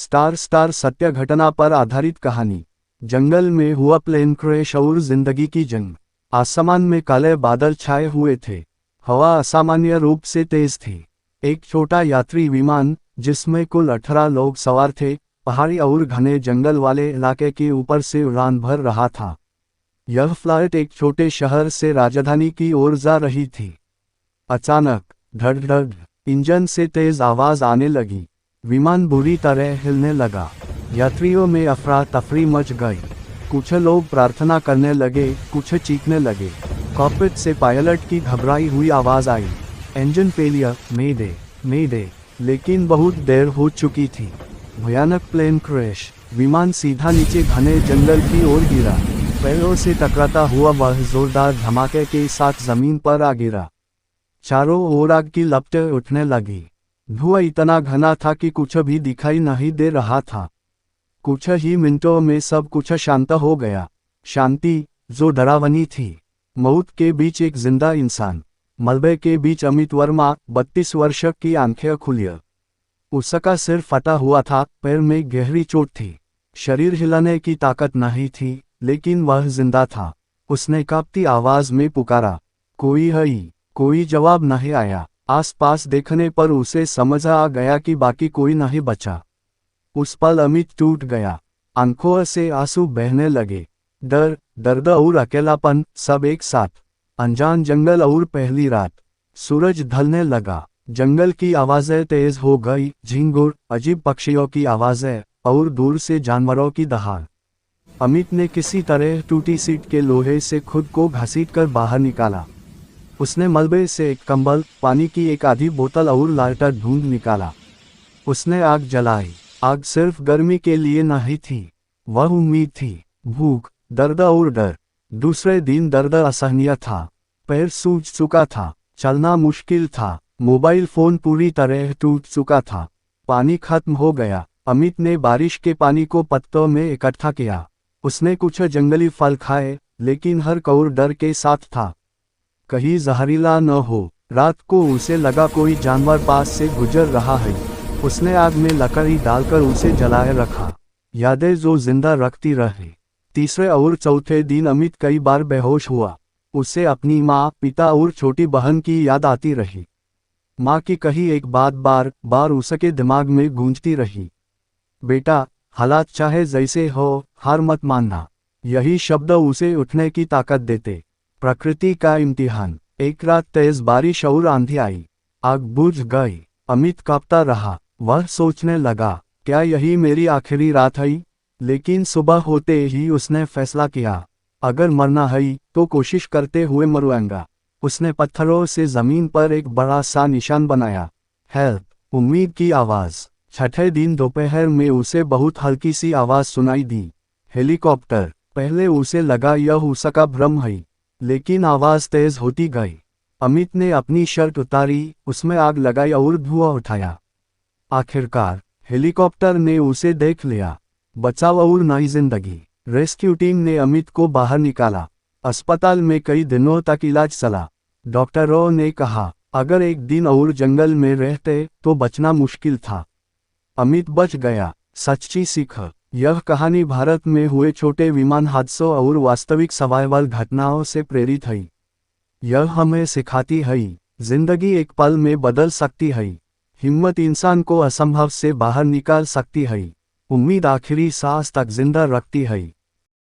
Star सत्य घटना पर आधारित कहानी। जंगल में हुआ प्लेन क्रैश और जिंदगी की जंग। आसमान में काले बादल छाए हुए थे। हवा असामान्य रूप से तेज थी। एक छोटा यात्री विमान जिसमें कुल 18 लोग सवार थे, पहाड़ी और घने जंगल वाले इलाके के ऊपर से उड़ान भर रहा था। यह फ्लाइट एक छोटे शहर से राजधानी की ओर जा रही थी। अचानक धड़ धड़ इंजन से तेज आवाज आने लगी। विमान बुरी तरह हिलने लगा। यात्रियों में अफरा तफरी मच गई। कुछ लोग प्रार्थना करने लगे, कुछ चीखने लगे। कॉकपिट से पायलट की घबराई हुई आवाज आई, इंजन फेलियर, मेडे मेडे। लेकिन बहुत देर हो चुकी थी। भयानक प्लेन क्रैश। विमान सीधा नीचे घने जंगल की ओर गिरा। पैरों से टकराता हुआ वह जोरदार धमाके के साथ जमीन पर आ गिरा। चारों ओर आग की लपटें उठने लगी। धुआं इतना घना था कि कुछ भी दिखाई नहीं दे रहा था। कुछ ही मिनटों में सब कुछ शांत हो गया। शांति जो डरावनी थी। मौत के बीच एक जिंदा इंसान। मलबे के बीच अमित वर्मा, 32 वर्ष की, आंखें खुली। उसका सिर फटा हुआ था, पैर में गहरी चोट थी। शरीर हिलाने की ताकत नहीं थी, लेकिन वह जिंदा था। उसने कांपती आवाज में पुकारा, कोई है? कोई जवाब नहीं आया। आसपास देखने पर उसे समझ आ गया कि बाकी कोई नहीं बचा। उस पल अमित टूट गया। आंखों से आंसू बहने लगे। डर, दर्द और अकेलापन सब एक साथ। अनजान जंगल और पहली रात। सूरज ढलने लगा। जंगल की आवाजें तेज हो गई, झिंगुर, अजीब पक्षियों की आवाजें और दूर से जानवरों की दहाड़। अमित ने किसी तरह टूटी सीट के लोहे से खुद को घसीटकर बाहर निकाला। उसने मलबे से एक कंबल, पानी की एक आधी बोतल और लाइटर ढूंढ निकाला। उसने आग जलाई। आग सिर्फ गर्मी के लिए नहीं थी, वह उम्मीद थी, भूख, दर्द और डर। दूसरे दिन दर्द असहनीय था। पैर सूज चुका था, चलना मुश्किल था। मोबाइल फोन पूरी तरह टूट चुका था। पानी खत्म हो गया। अमित ने बारिश के पानी को पत्तों में इकट्ठा किया। उसने कुछ जंगली फल खाए, लेकिन हर कौर डर के साथ था, कहीं जहरीला न हो। रात को उसे लगा कोई जानवर पास से गुजर रहा है। उसने आग में लकड़ी डालकर उसे जलाए रखा। यादें जो जिंदा रखती रही। तीसरे और चौथे दिन अमित कई बार बेहोश हुआ। उसे अपनी माँ, पिता और छोटी बहन की याद आती रही। माँ की कही एक बात बार बार उसके दिमाग में गूंजती रही, बेटा, हालात चाहे जैसे हो, हार मत मानना। यही शब्द उसे उठने की ताकत देते। प्रकृति का इम्तिहान। एक रात तेज बारिश और आंधी आई। आग बुझ गई। अमित कांपता रहा। वह सोचने लगा, क्या यही मेरी आखिरी रात है? लेकिन सुबह होते ही उसने फैसला किया, अगर मरना है तो कोशिश करते हुए मरूंगा। उसने पत्थरों से जमीन पर एक बड़ा सा निशान बनाया। हेल्प, उम्मीद की आवाज। छठे दिन दोपहर में उसे बहुत हल्की सी आवाज सुनाई दी, हेलीकॉप्टर। पहले उसे लगा यह उसका भ्रम है, लेकिन आवाज तेज होती गई। अमित ने अपनी शर्ट उतारी, उसमें आग लगाई और धुआं उठाया। आखिरकार हेलीकॉप्टर ने उसे देख लिया। बचाव और नई जिंदगी। रेस्क्यू टीम ने अमित को बाहर निकाला। अस्पताल में कई दिनों तक इलाज चला। डॉक्टरों ने कहा, अगर एक दिन और जंगल में रहते तो बचना मुश्किल था। अमित बच गया। सच्ची सीख। यह कहानी भारत में हुए छोटे विमान हादसों और वास्तविक सर्वाइवल घटनाओं से प्रेरित है। यह हमें सिखाती है, जिंदगी एक पल में बदल सकती है। हिम्मत इंसान को असंभव से बाहर निकाल सकती है। उम्मीद आखिरी सांस तक जिंदा रखती है।